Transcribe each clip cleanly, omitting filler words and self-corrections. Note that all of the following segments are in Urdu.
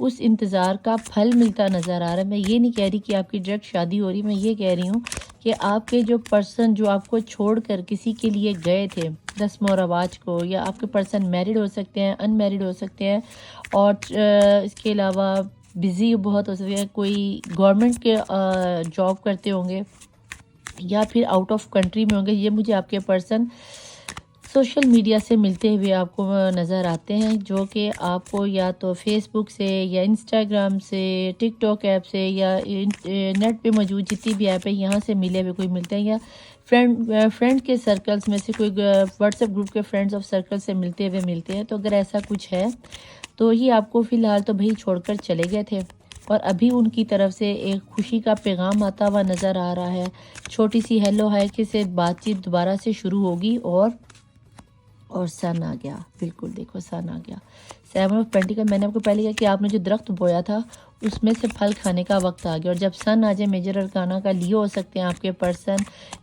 اس انتظار کا پھل ملتا نظر آ رہا ہے۔ میں یہ نہیں کہہ رہی کہ آپ کی ڈائریکٹ شادی ہو رہی، میں یہ کہہ رہی ہوں کہ آپ کے جو پرسن جو آپ کو چھوڑ کر کسی کے لیے گئے تھے رسم و رواج کو، یا آپ کے پرسن میرڈ ہو سکتے ہیں، ان میرڈ ہو سکتے ہیں، اور اس کے علاوہ بزی بہت ہو سکتے ہیں، کوئی گورنمنٹ کے جاب کرتے ہوں گے یا پھر آؤٹ آف کنٹری میں ہوں گے، یہ مجھے آپ کے پرسن سوشل میڈیا سے ملتے ہوئے آپ کو نظر آتے ہیں، جو کہ آپ کو یا تو فیس بک سے یا انسٹاگرام سے، ٹک ٹاک ایپ سے، یا نیٹ پہ موجود جتنی بھی ایپ ہے یہاں سے ملے ہوئے کوئی ملتے ہیں، یا فرینڈ کے سرکلز میں سے کوئی واٹس ایپ گروپ کے فرینڈز آف سرکل سے ملتے ہوئے ملتے ہیں۔ تو اگر ایسا کچھ ہے تو یہ آپ کو فی الحال تو بھائی چھوڑ کر چلے گئے تھے، اور ابھی ان کی طرف سے ایک خوشی کا پیغام آتا ہوا نظر آ رہا ہے، چھوٹی سی ہیلو ہائی کے سے بات چیت دوبارہ سے شروع ہوگی، اور سن آ گیا، بالکل دیکھو سن آ گیا، 7 آف پینٹیکل۔ میں نے آپ کو پہلے کہا کہ آپ نے جو درخت بویا تھا اس میں سے پھل کھانے کا وقت آ گیا، اور جب سن آ جائے میجر ارکانہ کا لیو ہو سکتے ہیں آپ کے پرسن،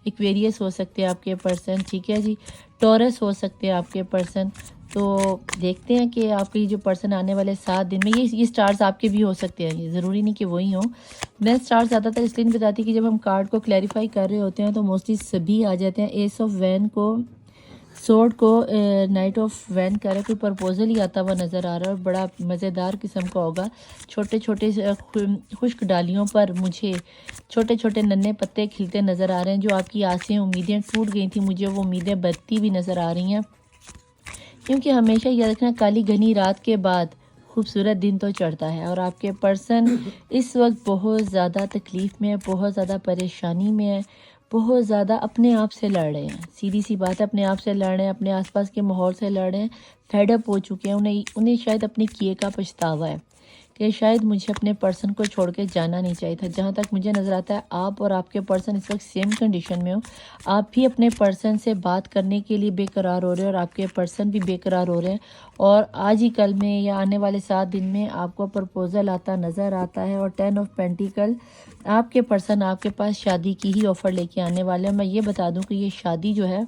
ایکویریس ہو سکتے ہیں آپ کے پرسن، ٹھیک ہے جی، ٹورس ہو سکتے ہیں آپ کے پرسن۔ تو دیکھتے ہیں کہ آپ کے جو پرسن آنے والے 7 دن میں، یہ سٹارز آپ کے بھی ہو سکتے ہیں، یہ ضروری نہیں کہ وہی ہوں۔ میں سٹارز زیادہ تر اس لیے نہیں بتاتی کہ جب ہم کارڈ کو کلیریفائی کر رہے ہوتے ہیں تو موسٹلی سبھی آ جاتے ہیں۔ ایس آف وین کو، سورڈ کو نائٹ آف وین کر رہا ہے، کوئی پرپوزل ہی آتا ہوا نظر آ رہا ہے، اور بڑا مزیدار قسم کا ہوگا۔ چھوٹے چھوٹے خشک ڈالیوں پر مجھے چھوٹے چھوٹے ننے پتے کھلتے نظر آ رہے ہیں، جو آپ کی آسیں امیدیں ٹوٹ گئی تھیں، مجھے وہ امیدیں بڑھتی بھی نظر آ رہی ہیں، کیونکہ ہمیشہ یاد رکھنا کالی گھنی رات کے بعد خوبصورت دن تو چڑھتا ہے، اور آپ کے پرسن اس وقت بہت زیادہ تکلیف میں ہے، بہت زیادہ پریشانی میں ہے، بہت زیادہ اپنے آپ سے لڑ رہے ہیں، سیدھی سی بات ہے، اپنے آپ سے لڑ رہے ہیں، اپنے آس پاس کے ماحول سے لڑ رہے ہیں، فیڈ اپ ہو چکے ہیں، انہیں شاید اپنے کیے کا پچھتاوا ہے کہ شاید مجھے اپنے پرسن کو چھوڑ کے جانا نہیں چاہیے تھا۔ جہاں تک مجھے نظر آتا ہے آپ اور آپ کے پرسن اس وقت سیم کنڈیشن میں ہو، آپ بھی اپنے پرسن سے بات کرنے کے لیے بے قرار ہو رہے ہیں، اور آپ کے پرسن بھی بے قرار ہو رہے ہیں، اور آج ہی کل میں یا آنے والے 7 دن میں آپ کو پرپوزل آتا نظر آتا ہے، اور 10 آف پینٹیکل آپ کے پرسن آپ کے پاس شادی کی ہی آفر لے کے آنے والے ہیں۔ میں یہ بتا دوں کہ یہ شادی جو ہے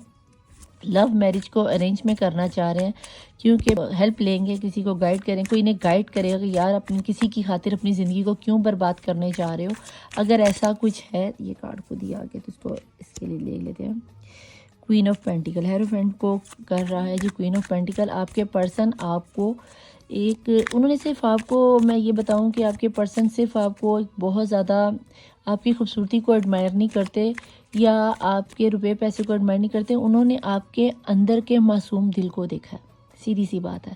لو میرج کو ارینج میں کرنا چاہ رہے ہیں، کیونکہ ہیلپ لیں گے، کسی کو گائیڈ کریں، کوئی انہیں گائیڈ کرے گا کہ یار اپنی کسی کی خاطر اپنی زندگی کو کیوں برباد کرنے جا رہے ہو۔ اگر ایسا کچھ ہے، یہ کارڈ خود ہی آ گیا تو اس کو اس کے لیے لے لیتے ہیں۔ کوئین آف پینٹیکل ہیروفینٹ کو کر رہا ہے جی، کوئین آف پینٹیکل آپ کے پرسن آپ کو انہوں نے صرف آپ کو، میں یہ بتاؤں کہ آپ کے پرسن صرف آپ کو بہت زیادہ آپ کی خوبصورتی کو ایڈمائر نہیں کرتے یا آپ کے روپے پیسے کو ایڈمائر نہیں کرتے، انہوں نے آپ کے اندر کے معصوم دل کو دیکھا ہے، سیدھی سی بات ہے،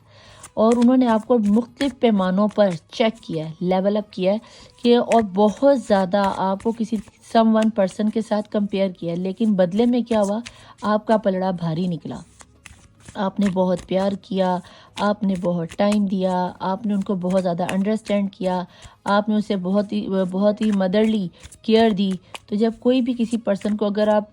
اور انہوں نے آپ کو مختلف پیمانوں پر چیک کیا ہے، لیول اپ کیا ہے کہ، اور بہت زیادہ آپ کو کسی سم ون پرسن کے ساتھ کمپیئر کیا ہے، لیکن بدلے میں کیا ہوا، آپ کا پلڑا بھاری نکلا، آپ نے بہت پیار کیا، آپ نے بہت ٹائم دیا، آپ نے ان کو بہت زیادہ انڈرسٹینڈ کیا، آپ نے اسے بہت ہی مدرلی کیئر دی۔ تو جب کوئی بھی کسی پرسن کو، اگر آپ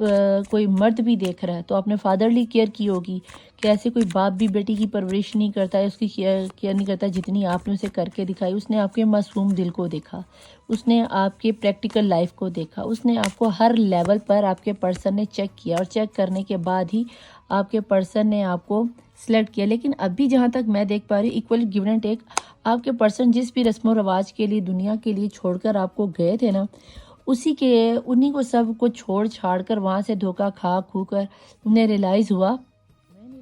کوئی مرد بھی دیکھ رہا ہے تو آپ نے فادرلی کیئر کی ہوگی، کہ ایسے کوئی باپ بھی بیٹی کی پرورش نہیں کرتا ہے، اس کی کیئر نہیں کرتا جتنی آپ نے اسے کر کے دکھائی۔ اس نے آپ کے معصوم دل کو دیکھا، اس نے آپ کے پریکٹیکل لائف کو دیکھا، اس نے آپ کو ہر لیول پر آپ کے پرسن نے چیک کیا، اور چیک کرنے کے بعد ہی آپ کے پرسن نے آپ کو سلیکٹ کیا۔ لیکن ابھی جہاں تک میں دیکھ پا رہی ہوں، ایکول گیون اینڈ ٹیک، آپ کے پرسن جس بھی رسم و رواج کے لیے دنیا کے لیے چھوڑ کر آپ کو گئے تھے نا، انہی کو سب کو چھوڑ چھاڑ کر وہاں سے دھوکہ کھو کر انہیں ریلائز ہوا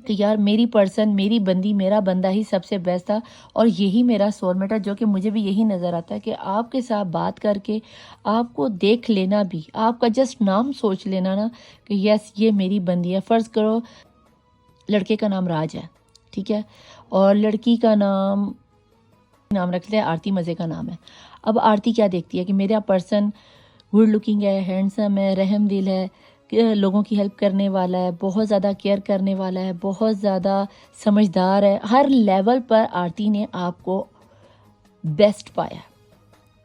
کہ یار میری پرسن، میری بندی، میرا بندہ ہی سب سے بیسٹ تھا، اور یہی میرا سول میٹ ہے، جو کہ مجھے بھی یہی نظر آتا ہے کہ آپ کے ساتھ بات کر کے آپ کو دیکھ لینا بھی، آپ کا جسٹ نام سوچ لینا نا کہ یس یہ میری بندی ہے۔ فرض کرو لڑکے کا نام راج ہے، ٹھیک ہے، اور لڑکی کا نام رکھتے ہیں آرتی، مزے کا نام ہے۔ اب آرتی کیا دیکھتی ہے کہ میرا پرسن گڈ لکنگ ہے، ہینڈسم ہے، رحم دل ہے، لوگوں کی ہیلپ کرنے والا ہے، بہت زیادہ کیئر کرنے والا ہے، بہت زیادہ سمجھدار ہے، ہر لیول پر آرتی نے آپ کو بیسٹ پایا،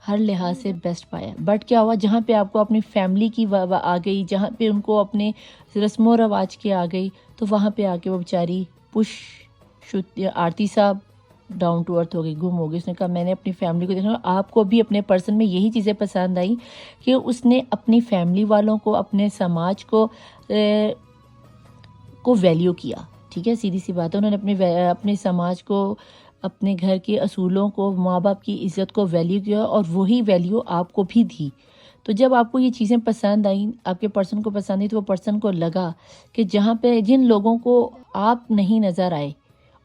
ہر لحاظ سے بیسٹ پایا۔ بٹ کیا ہوا، جہاں پہ آپ کو اپنی فیملی کی آ گئی، جہاں پہ ان کو اپنے رسم و رواج کے آ گئی، تو وہاں پہ آ کے وہ بیچاری آرتی صاحب ڈاؤن ٹو ارتھ ہو گئی، گم ہو گئی۔ اس نے کہا میں نے اپنی فیملی کو دیکھنا، آپ کو بھی اپنے پرسن میں یہی چیزیں پسند آئی کہ اس نے اپنی فیملی والوں کو، اپنے سماج کو ویلیو کیا، ٹھیک ہے، سیدھی سی بات ہے. انہوں نے اپنے سماج کو، اپنے گھر کے اصولوں کو، ماں باپ کی عزت کو ویلیو کیا اور وہی ویلیو آپ کو بھی دی. تو جب آپ کو یہ چیزیں پسند آئیں، آپ کے پرسن کو پسند آئی، تو وہ پرسن کو لگا کہ جہاں پہ جن لوگوں کو آپ نہیں نظر آئے،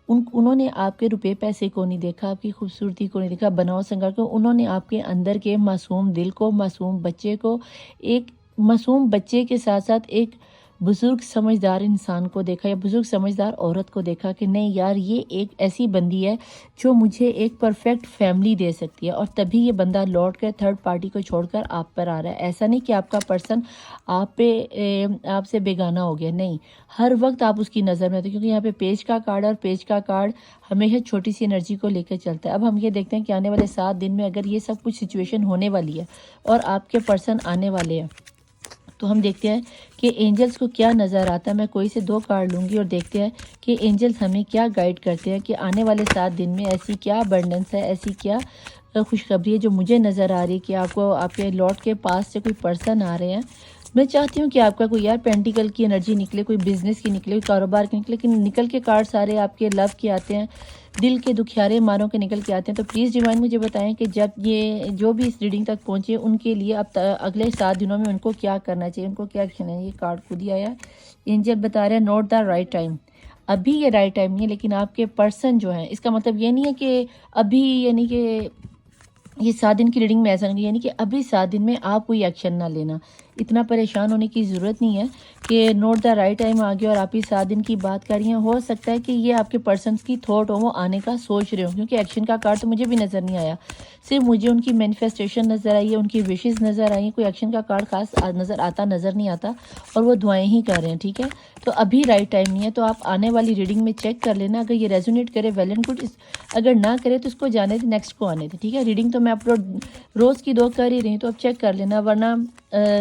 انہوں نے آپ کے روپے پیسے کو نہیں دیکھا، آپ کی خوبصورتی کو نہیں دیکھا، بناؤ سنگار کو، انہوں نے آپ کے اندر کے معصوم دل کو، معصوم بچے کو، ایک معصوم بچے کے ساتھ ساتھ ایک بزرگ سمجھدار انسان کو دیکھا، یا بزرگ سمجھدار عورت کو دیکھا کہ نہیں یار یہ ایک ایسی بندی ہے جو مجھے ایک پرفیکٹ فیملی دے سکتی ہے. اور تبھی یہ بندہ لوٹ کر تھرڈ پارٹی کو چھوڑ کر آپ پر آ رہا ہے. ایسا نہیں کہ آپ کا پرسن آپ سے بیگانہ ہو گیا، نہیں، ہر وقت آپ اس کی نظر میں ہوتے، کیونکہ یہاں پہ پیج کا کارڈ، اور پیج کا کارڈ ہمیشہ چھوٹی سی انرجی کو لے کر چلتا ہے. اب ہم یہ دیکھتے ہیں کہ آنے والے 7 دن میں اگر یہ سب کچھ سچویشن ہونے والی ہے اور آپ کے پرسن آنے والے ہیں، تو ہم دیکھتے ہیں کہ اینجلز کو کیا نظر آتا ہے. میں کوئی سے 2 کارڈ لوں گی اور دیکھتے ہیں کہ اینجلز ہمیں کیا گائیڈ کرتے ہیں کہ آنے والے 7 دن میں ایسی کیا ابنڈنس ہے، ایسی کیا خوشخبری ہے جو مجھے نظر آ رہی ہے کہ آپ کو آپ کے لارڈ کے پاس سے کوئی پرسن آ رہے ہیں. میں چاہتی ہوں کہ آپ کا کوئی یار پینٹیکل کی انرجی نکلے، کوئی بزنس کی نکلے، کوئی کاروبار کی نکلے، لیکن نکل کے کارڈ سارے آپ کے لو کے آتے ہیں، دل کے دکھیارے ماروں کے نکل کے آتے ہیں. تو پلیز ڈیوائن مجھے بتائیں کہ جب یہ جو بھی اس ریڈنگ تک پہنچے ان کے لیے اب اگلے 7 دنوں میں ان کو کیا کرنا چاہیے، ان کو کیا ایکشن ہے. یہ کارڈ خود ہی آیا، اینجل بتا رہے ہیں نوٹ دا رائٹ ٹائم. ابھی یہ رائٹ ٹائم نہیں ہے، لیکن آپ کے پرسن جو ہیں، اس کا مطلب یہ نہیں ہے کہ ابھی، یعنی کہ یہ 7 دن کی ریڈنگ میں ایسا نہیں، یعنی کہ ابھی 7 دن میں آپ کوئی ایکشن نہ لینا. اتنا پریشان ہونے کی ضرورت نہیں ہے کہ نوٹ دا رائٹ ٹائم آ گیا اور آپ ہی 7 دن کی بات کر رہی ہیں. ہو سکتا ہے کہ یہ آپ کے پرسنس کی تھاٹ ہو، وہ آنے کا سوچ رہے ہوں، کیونکہ ایکشن کا کارڈ تو مجھے بھی نظر نہیں آیا، صرف مجھے ان کی مینیفیسٹیشن نظر آئی ہے، ان کی وشز نظر آئی ہیں. کوئی ایکشن کا کارڈ خاص نظر نہیں آتا، اور وہ دعائیں ہی کر رہے ہیں. ٹھیک ہے، تو ابھی رائٹ ٹائم نہیں ہے. تو آپ آنے والی ریڈنگ میں چیک کر لینا، اگر یہ ریزونیٹ کرے ویل اینڈ گڈ، اگر نہ کرے تو اس کو جانے دیں، نیکسٹ کو آنے دیں. ٹھیک ہے، ریڈنگ تو میں اپلوڈ روز کی 2 کر ہی رہی ہوں، تو آپ چیک کر لینا، ورنہ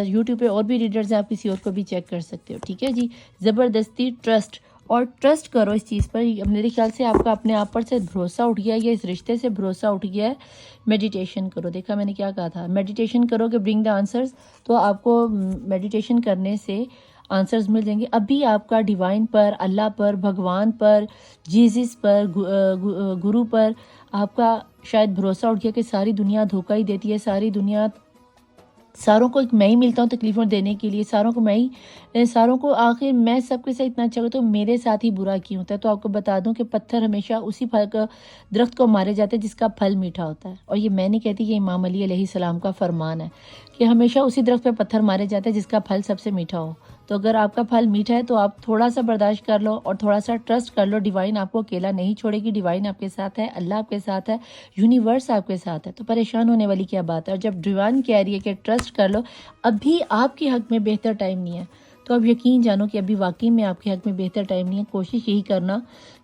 یوٹیوب پہ اور بھی ریڈرز ہیں، آپ کسی اور کو بھی چیک کر سکتے ہو. ٹھیک ہے جی، زبردستی ٹرسٹ کرو اس چیز پر. میرے خیال سے آپ کا اپنے آپ پر سے بھروسہ اٹھ گیا ہے، یا اس رشتے سے بھروسہ اٹھ گیا ہے. میڈیٹیشن کرو، دیکھا میں نے کیا کہا تھا، میڈیٹیشن کرو کہ برنگ دا آنسرز. تو آپ کو میڈیٹیشن کرنے سے آنسرز مل جائیں گے. ابھی آپ کا ڈیوائن پر، اللہ پر، بھگوان پر، جیزس پر، گرو پر آپ کا شاید بھروسہ اٹھ گیا کہ ساری دنیا دھوکہ ہی دیتی ہے، ساری دنیا، ساروں کو میں ہی ملتا ہوں تکلیفوں دینے کے لیے، ساروں کو آخر میں سب کے ساتھ اتنا اچھا کرتا ہوں، میرے ساتھ ہی برا کیوں ہوتا ہے. تو آپ کو بتا دوں کہ پتھر ہمیشہ اسی پھل کا درخت کو مارے جاتے ہیں جس کا پھل میٹھا ہوتا ہے. اور یہ میں نہیں کہتی، یہ امام علی علیہ السلام کا فرمان ہے کہ ہمیشہ اسی درخت پہ پتھر مارے جاتے ہیں جس کا پھل سب سے میٹھا ہو. تو اگر آپ کا پھل میٹھا ہے تو آپ تھوڑا سا برداشت کر لو اور تھوڑا سا ٹرسٹ کر لو. ڈیوائن آپ کو اکیلا نہیں چھوڑے گی، ڈیوائن آپ کے ساتھ ہے، اللہ آپ کے ساتھ ہے، یونیورس آپ کے ساتھ ہے. تو پریشان ہونے والی کیا بات ہے. اور جب ڈیوائن کہہ رہی ہے کہ ٹرسٹ کر لو، ابھی آپ کے حق میں بہتر ٹائم نہیں ہے، تو اب یقین جانو کہ ابھی واقعی میں آپ کے حق میں بہتر ٹائم نہیں ہے. کوشش یہی کرنا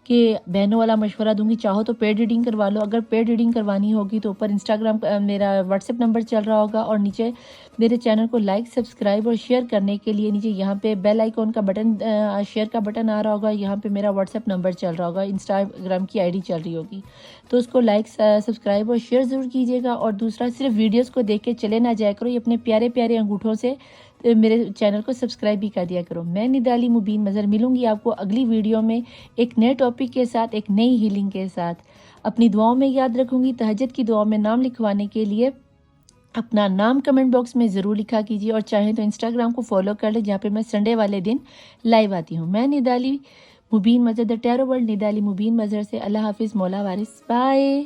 کہ بہنوں والا مشورہ دوں گی، چاہو تو پیڈ ریڈنگ کروا لو. اگر پیڈ ریڈنگ کروانی ہوگی تو اوپر انسٹاگرام میرا واٹس ایپ نمبر چل رہا ہوگا، اور نیچے میرے چینل کو لائک، سبسکرائب اور شیئر کرنے کے لیے نیچے یہاں پہ بیل آئیکن کا بٹن، شیئر کا بٹن آ رہا ہوگا. یہاں پہ میرا واٹس ایپ نمبر چل رہا ہوگا، انسٹاگرام کی آئی ڈی چل رہی ہوگی، تو اس کو لائک، سبسکرائب اور شیئر ضرور کیجیے گا. اور دوسرا، صرف ویڈیوز کو دیکھ کے چلے نہ جایا کرو، یہ اپنے پیارے پیارے انگوٹھوں سے میرے چینل کو سبسکرائب بھی کر دیا کرو. میں نڈالی مبین مظہر ملوں گی آپ کو اگلی ویڈیو میں ایک نئے ٹاپک کے ساتھ، ایک نئی ہیلنگ کے ساتھ. اپنی دعاؤں میں یاد رکھوں گی، تہجد کی دعاؤں میں نام لکھوانے کے لیے اپنا نام کمنٹ باکس میں ضرور لکھا کیجیے، اور چاہیں تو انسٹاگرام کو فالو کر لیں جہاں پہ میں سنڈے والے دن لائیو آتی ہوں. میں نڈالی مبین مظہر، دا ٹیرو ورلڈ نڈالی مبین مظہر سے. اللہ حافظ، مولا وارث، بائے.